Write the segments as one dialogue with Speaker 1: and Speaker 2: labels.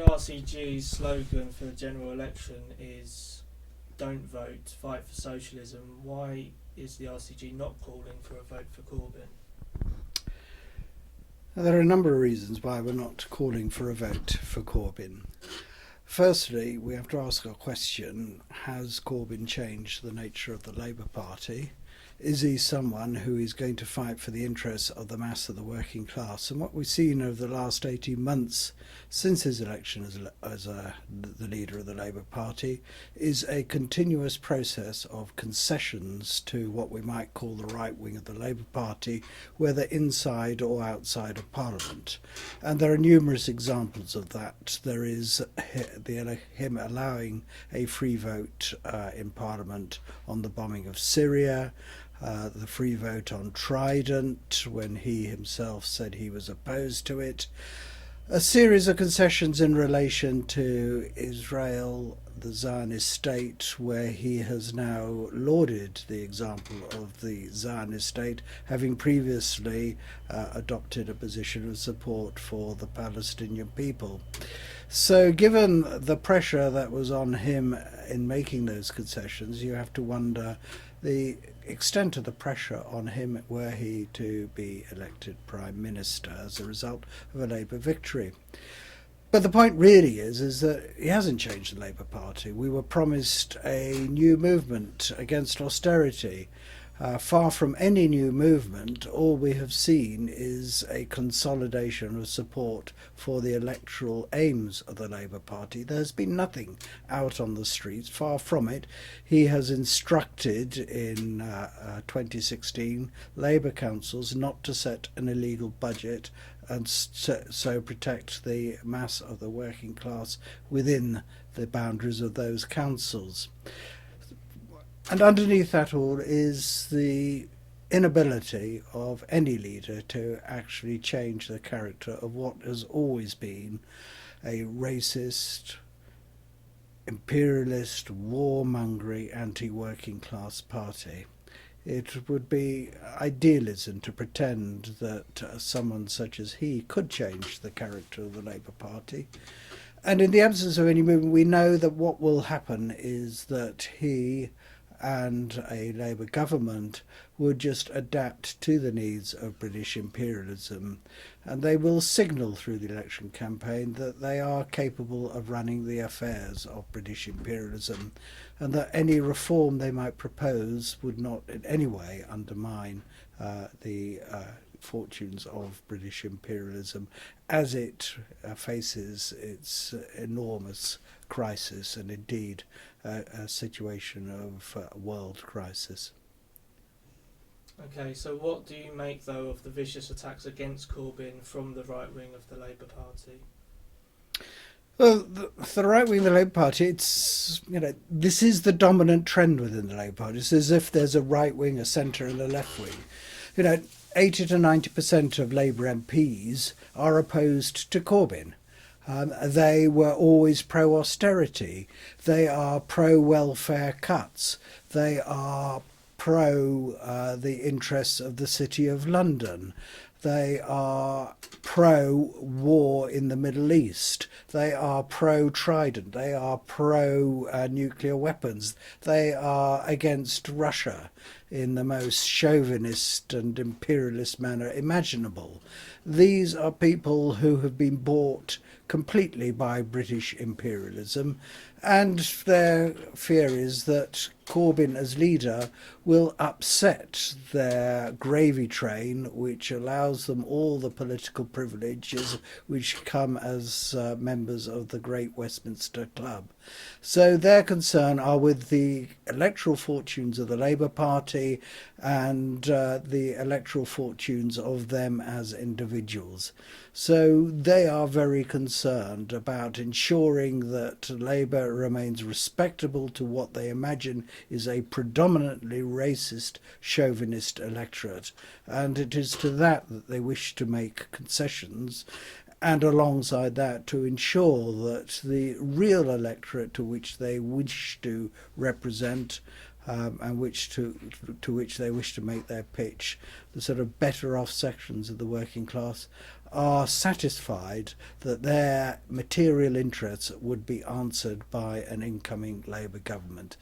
Speaker 1: RCG's slogan for the general election is "Don't vote, fight for socialism." Why is the RCG not calling for a vote for Corbyn?
Speaker 2: There are a number of reasons why we're not calling for a vote for Corbyn. Firstly, we have to ask our question, has Corbyn changed the nature of the Labour Party? Is he someone who is going to fight for the interests of the mass of the working class? And what we've seen over the last 18 months since his election as the leader of the Labour Party is a continuous process of concessions to what we might call the right wing of the Labour Party, whether inside or outside of Parliament. And there are numerous examples of that. There is him allowing a free vote in Parliament on the bombing of Syria, the free vote on Trident when he himself said he was opposed to it, a series of concessions in relation to Israel, the Zionist state, where he has now lauded the example of the Zionist state, having previously adopted a position of support for the Palestinian people. So given the pressure that was on him in making those concessions, you have to wonder the extent of the pressure on him were he to be elected Prime Minister as a result of a Labour victory. But the point really is that he hasn't changed the Labour Party. We were promised a new movement against austerity. Far from any new movement, all we have seen is a consolidation of support for the electoral aims of the Labour Party. There's been nothing out on the streets, far from it. He has instructed in 2016 Labour councils not to set an illegal budget and so protect the mass of the working class within the boundaries of those councils. And underneath that all is the inability of any leader to actually change the character of what has always been a racist, imperialist, warmongering, anti-working class party. It would be idealism to pretend that someone such as he could change the character of the Labour Party. And in the absence of any movement, we know that what will happen is that he and a Labour government would just adapt to the needs of British imperialism, and they will signal through the election campaign that they are capable of running the affairs of British imperialism, and that any reform they might propose would not in any way undermine the fortunes of British imperialism as it faces its enormous crisis and indeed a situation of world crisis.
Speaker 1: Okay, so what do you make, though, of the vicious attacks against Corbyn from the right wing of the Labour Party?
Speaker 2: Well, the right wing of the Labour Party, it's, this is the dominant trend within the Labour Party. It's as if there's a right wing, a centre and a left wing. 80 to 90% of Labour MPs are opposed to Corbyn. They were always pro-austerity. They are pro-welfare cuts. They are pro the interests of the City of London. They are pro-war in the Middle East. They are pro-Trident. They are pro-nuclear weapons. They are against Russia in the most chauvinist and imperialist manner imaginable. These are people who have been bought completely by British imperialism, and their fear is that Corbyn as leader will upset their gravy train, which allows them all the political privileges which come as members of the Great Westminster Club. So their concern are with the electoral fortunes of the Labour Party and the electoral fortunes of them as individuals. So they are very concerned about ensuring that Labour remains respectable to what they imagine is a predominantly racist, chauvinist electorate. And it is to that they wish to make concessions, and alongside that to ensure that the real electorate to which they wish to represent and to which they wish to make their pitch, the sort of better off sections of the working class, are satisfied that their material interests would be answered by an incoming Labour government.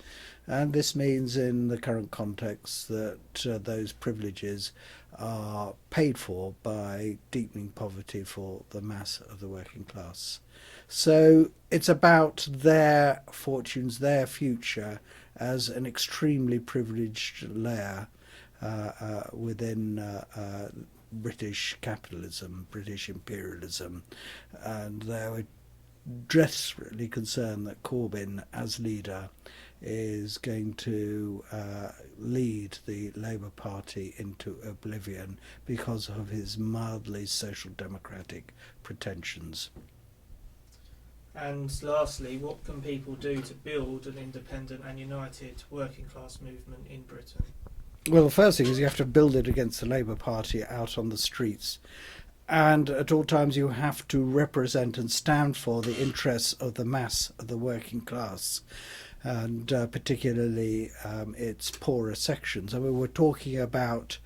Speaker 2: And this means in the current context that those privileges are paid for by deepening poverty for the mass of the working class. So it's about their fortunes, their future, as an extremely privileged layer within British capitalism, British imperialism, and they were desperately concerned that Corbyn, as leader, is going to lead the Labour Party into oblivion because of his mildly social democratic pretensions.
Speaker 1: And lastly, what can people do to build an independent and united working class movement in Britain?
Speaker 2: Well, the first thing is you have to build it against the Labour Party out on the streets. And at all times you have to represent and stand for the interests of the mass of the working class, and particularly its poorer sections. I mean, we're talking about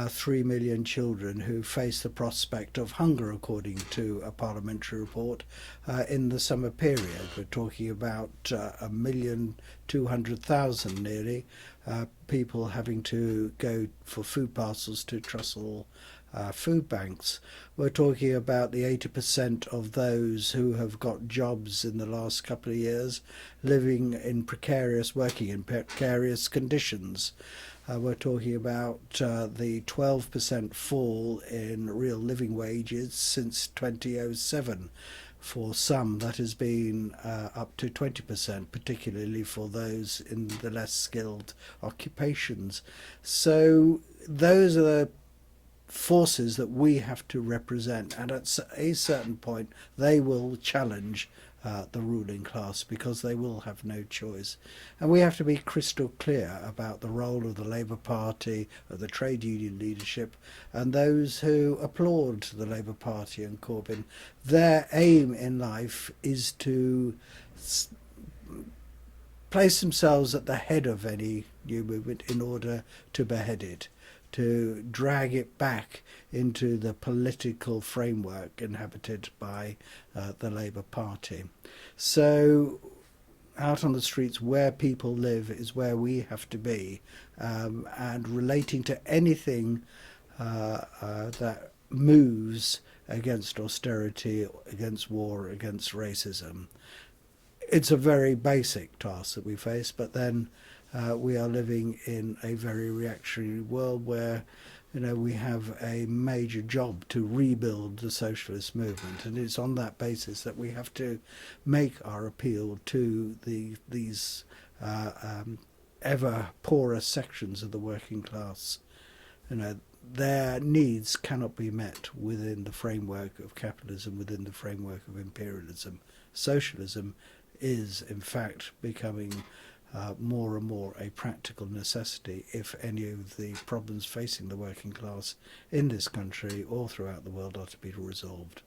Speaker 2: 3 million children who face the prospect of hunger, according to a parliamentary report, in the summer period. We're talking about 1,200,000 nearly people having to go for food parcels to Trussell food banks. We're talking about the 80% of those who have got jobs in the last couple of years living in working in precarious conditions. We're talking about the 12% fall in real living wages since 2007. For some, that has been up to 20%, particularly for those in the less skilled occupations. So those are the forces that we have to represent, and at a certain point they will challenge the ruling class because they will have no choice. And we have to be crystal clear about the role of the Labour Party, of the trade union leadership, and those who applaud the Labour Party and Corbyn. Their aim in life is to place themselves at the head of any new movement in order to behead it, to drag it back into the political framework inhabited by the Labour Party. So out on the streets where people live is where we have to be, and relating to anything that moves against austerity, against war, against racism. It's a very basic task that we face, but then we are living in a very reactionary world where, we have a major job to rebuild the socialist movement, and it's on that basis that we have to make our appeal to these ever poorer sections of the working class. Their needs cannot be met within the framework of capitalism, within the framework of imperialism. Socialism is, in fact, becoming more and more a practical necessity if any of the problems facing the working class in this country or throughout the world are to be resolved.